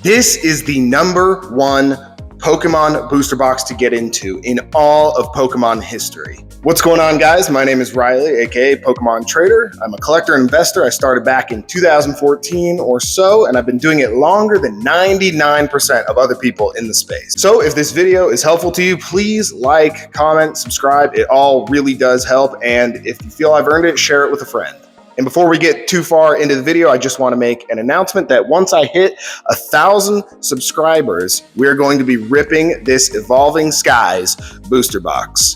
This is the #1 Pokemon booster box to get into in all of Pokemon history. What's going on, guys? My name is Riley, aka Pokemon Trader. I'm a collector and investor. I started back in 2014 or so, and I've been doing it longer than 99% of other people in the space. So if this video is helpful to you, please like, comment, subscribe. It all really does help. And if you feel I've earned it, share it with a friend. And before we get too far into the video, I just want to make an announcement that once I hit 1,000 subscribers, we're going to be ripping this Evolving Skies booster box.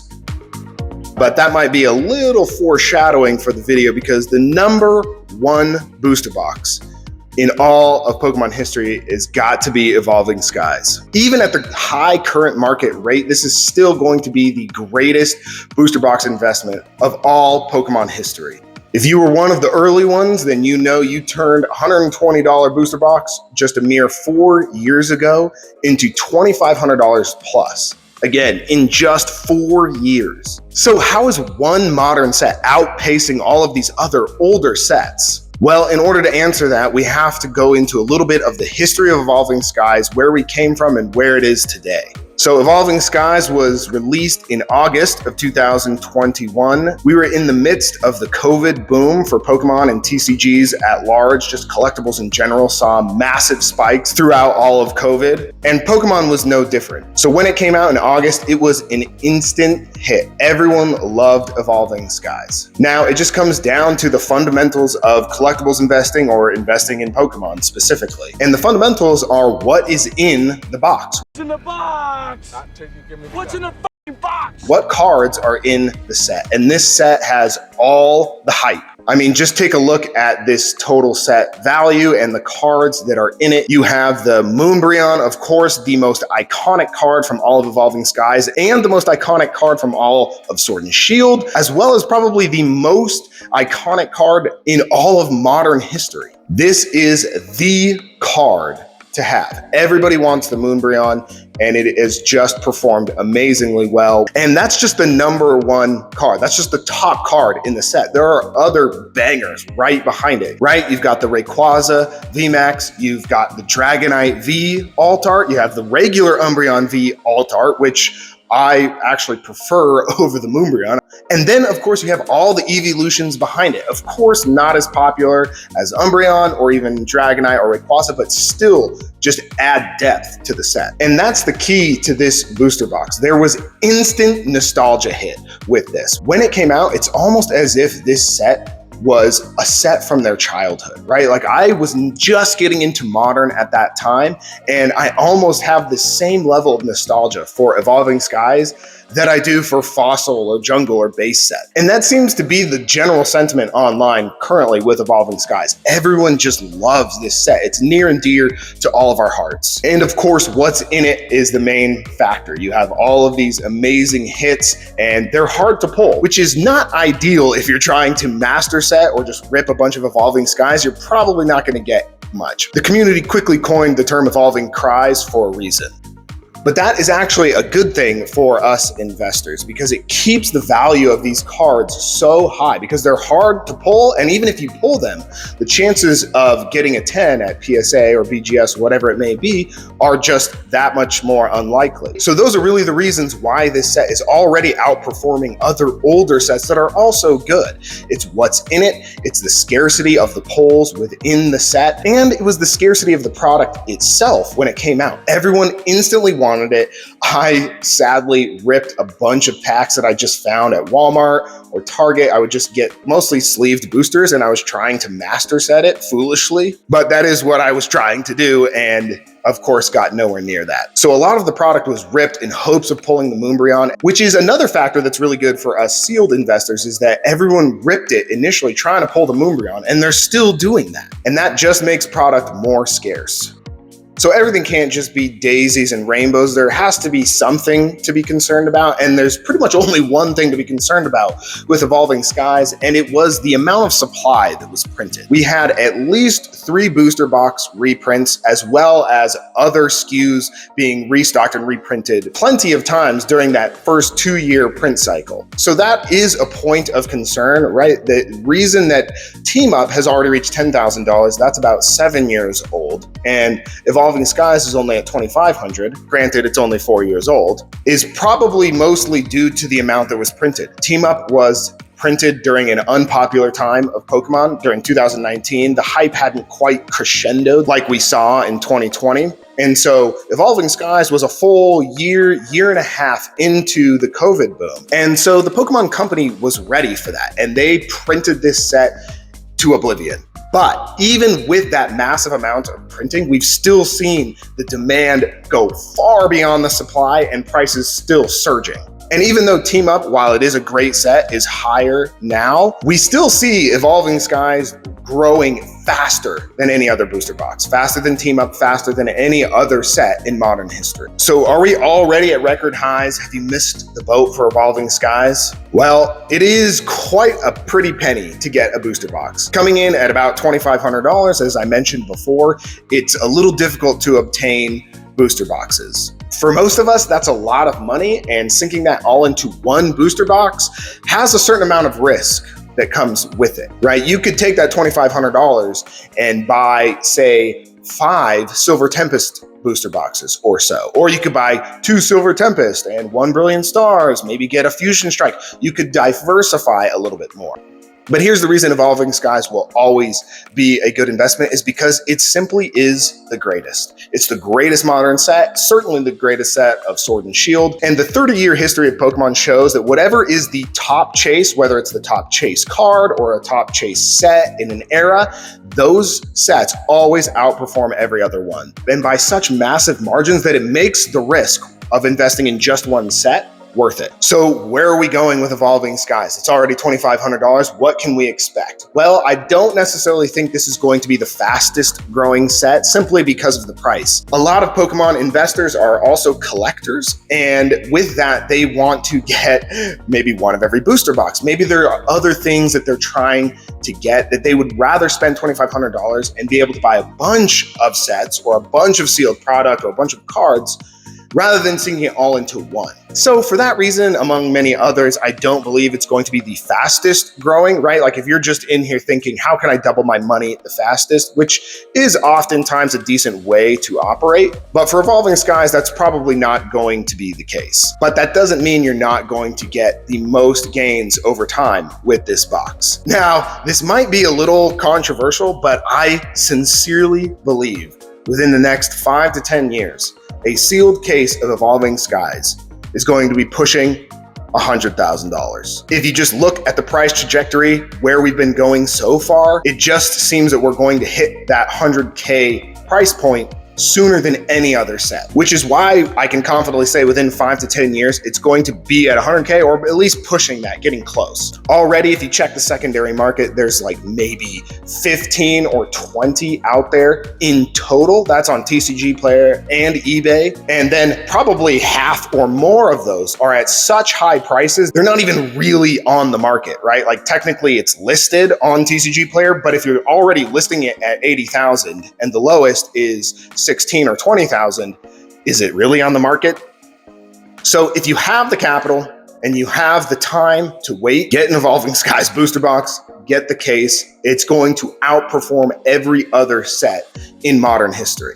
But that might be a little foreshadowing for the video because the #1 booster box in all of Pokemon history has got to be Evolving Skies. Even at the high current market rate, this is still going to be the greatest booster box investment of all Pokemon history. If you were one of the early ones, then you know you turned $120 booster box just a mere 4 years ago into $2,500 plus. Again, in just 4 years. So how is one modern set outpacing all of these other older sets? Well, in order to answer that, we have to go into a little bit of the history of Evolving Skies, where we came from and where it is today. So Evolving Skies was released in August of 2021. We were in the midst of the COVID boom for Pokemon and TCGs at large. Just collectibles in general saw massive spikes throughout all of COVID, and Pokemon was no different. So when it came out in August, it was an instant hit. Everyone loved Evolving Skies. Now, it just comes down to the fundamentals of collectibles investing, or investing in Pokemon specifically. And the fundamentals are what is in the box. What's in the box? What's in the fucking box? What cards are in the set? And this set has all the hype. I mean, just take a look at this total set value and the cards that are in it. You have the Moonbreon, of course, the most iconic card from all of Evolving Skies, and the most iconic card from all of Sword and Shield, as well as probably the most iconic card in all of modern history. This is the card to have. Everybody wants the Moonbreon, and it has just performed amazingly well. And that's just the #1 card. That's just the top card in the set. There are other bangers right behind it, right? You've got the Rayquaza VMAX, you've got the Dragonite V alt art, you have the regular Umbreon V alt art, which I actually prefer over the Moonbreon. And then, of course, you have all the evolutions behind it. Of course, not as popular as Umbreon or even Dragonite or Rayquaza, but still just add depth to the set. And that's the key to this booster box. There was instant nostalgia hit with this. When it came out, it's almost as if this set was a set from their childhood, right? Like, I was just getting into Modern at that time, and I almost have the same level of nostalgia for Evolving Skies that I do for Fossil or Jungle or Base Set. And that seems to be the general sentiment online currently with Evolving Skies. Everyone just loves this set. It's near and dear to all of our hearts. And of course, what's in it is the main factor. You have all of these amazing hits, and they're hard to pull, which is not ideal if you're trying to master set or just rip a bunch of Evolving Skies. You're probably not going to get much. The community quickly coined the term Evolving Cries for a reason. But that is actually a good thing for us investors because it keeps the value of these cards so high because they're hard to pull. And even if you pull them, the chances of getting a 10 at PSA or BGS, whatever it may be, are just that much more unlikely. So those are really the reasons why this set is already outperforming other older sets that are also good. It's what's in it, it's the scarcity of the pulls within the set, and it was the scarcity of the product itself when it came out. Everyone instantly wanted it. I sadly ripped a bunch of packs that I just found at Walmart or Target. I would just get mostly sleeved boosters, and I was trying to master set it foolishly, but that is what I was trying to do, and of course got nowhere near that. So a lot of the product was ripped in hopes of pulling the Moonbreon, which is another factor that's really good for us sealed investors, is that everyone ripped it initially trying to pull the Moonbreon, and they're still doing that. And that just makes product more scarce. So everything can't just be daisies and rainbows. There has to be something to be concerned about, and there's pretty much only one thing to be concerned about with Evolving Skies, and it was the amount of supply that was printed. We had at least 3 booster box reprints, as well as other SKUs being restocked and reprinted plenty of times during that first 2-year print cycle. So that is a point of concern, right? The reason that Team Up has already reached $10,000, that's about 7 years old, and Evolving Evolving Skies is only at 2,500, granted it's only 4 years old, is probably mostly due to the amount that was printed. Team Up was printed during an unpopular time of Pokemon during 2019. The hype hadn't quite crescendoed like we saw in 2020. And so Evolving Skies was a full year and a half into the COVID boom. And so the Pokemon Company was ready for that. And they printed this set to oblivion. But even with that massive amount of printing, we've still seen the demand go far beyond the supply and prices still surging. And even though Team Up, while it is a great set, is higher now, we still see Evolving Skies growing faster than any other booster box, faster than Team Up, faster than any other set in modern history. So are we already at record highs? Have you missed the boat for Evolving Skies? Well, it is quite a pretty penny to get a booster box. Coming in at about $2,500, as I mentioned before, it's a little difficult to obtain booster boxes. For most of us, that's a lot of money, and sinking that all into one booster box has a certain amount of risk that comes with it, right? You could take that $2,500 and buy, say, 5 Silver Tempest booster boxes or so. Or you could buy 2 Silver Tempest and 1 Brilliant Stars, maybe get a Fusion Strike. You could diversify a little bit more. But here's the reason Evolving Skies will always be a good investment is because it simply is the greatest. It's the greatest modern set, certainly the greatest set of Sword and Shield. And the 30-year history of Pokemon shows that whatever is the top chase, whether it's the top chase card or a top chase set in an era, those sets always outperform every other one. And by such massive margins that it makes the risk of investing in just one set worth it. So where are we going with Evolving Skies? It's already $2,500. What can we expect? Well, I don't necessarily think this is going to be the fastest growing set simply because of the price. A lot of Pokemon investors are also collectors, and with that, they want to get maybe one of every booster box. Maybe there are other things that they're trying to get that they would rather spend $2,500 and be able to buy a bunch of sets or a bunch of sealed product or a bunch of cards rather than sinking it all into one. So for that reason, among many others, I don't believe it's going to be the fastest growing, right? Like if you're just in here thinking, how can I double my money the fastest, which is oftentimes a decent way to operate. But for Evolving Skies, that's probably not going to be the case. But that doesn't mean you're not going to get the most gains over time with this box. Now, this might be a little controversial, but I sincerely believe within the next 5 to 10 years, a sealed case of Evolving Skies is going to be pushing $100,000. If you just look at the price trajectory where we've been going so far, it just seems that we're going to hit that 100K price point sooner than any other set, which is why I can confidently say within 5 to 10 years, it's going to be at 100K or at least pushing that, getting close. Already, if you check the secondary market, there's like maybe 15 or 20 out there in total. That's on TCG Player and eBay. And then probably half or more of those are at such high prices, they're not even really on the market, right? Like technically it's listed on TCG Player, but if you're already listing it at 80,000 and the lowest is 16 or 20,000, is it really on the market? So if you have the capital and you have the time to wait, get an Evolving Skies booster box, get the case. It's going to outperform every other set in modern history.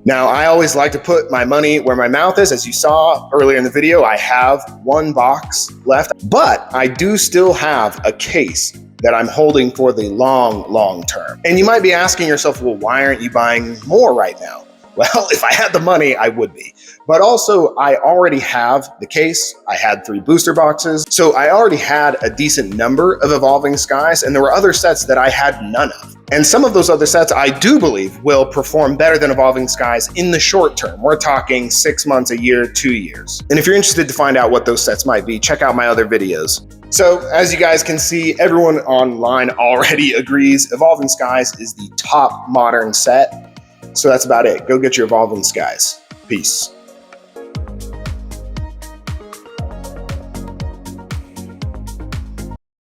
Now, I always like to put my money where my mouth is. As you saw earlier in the video, I have one box left, but I do still have a case that I'm holding for the long term. And you might be asking yourself, well, why aren't you buying more right now? Well, if I had the money, I would be. But also, I already have the case. I had 3 booster boxes. So I already had a decent number of Evolving Skies, and there were other sets that I had none of. And some of those other sets I do believe will perform better than Evolving Skies in the short term. We're talking 6 months, a year, 2 years. And if you're interested to find out what those sets might be, check out my other videos. So as you guys can see, everyone online already agrees Evolving Skies is the top modern set. So that's about it. Go get your Evolving Skies. Peace.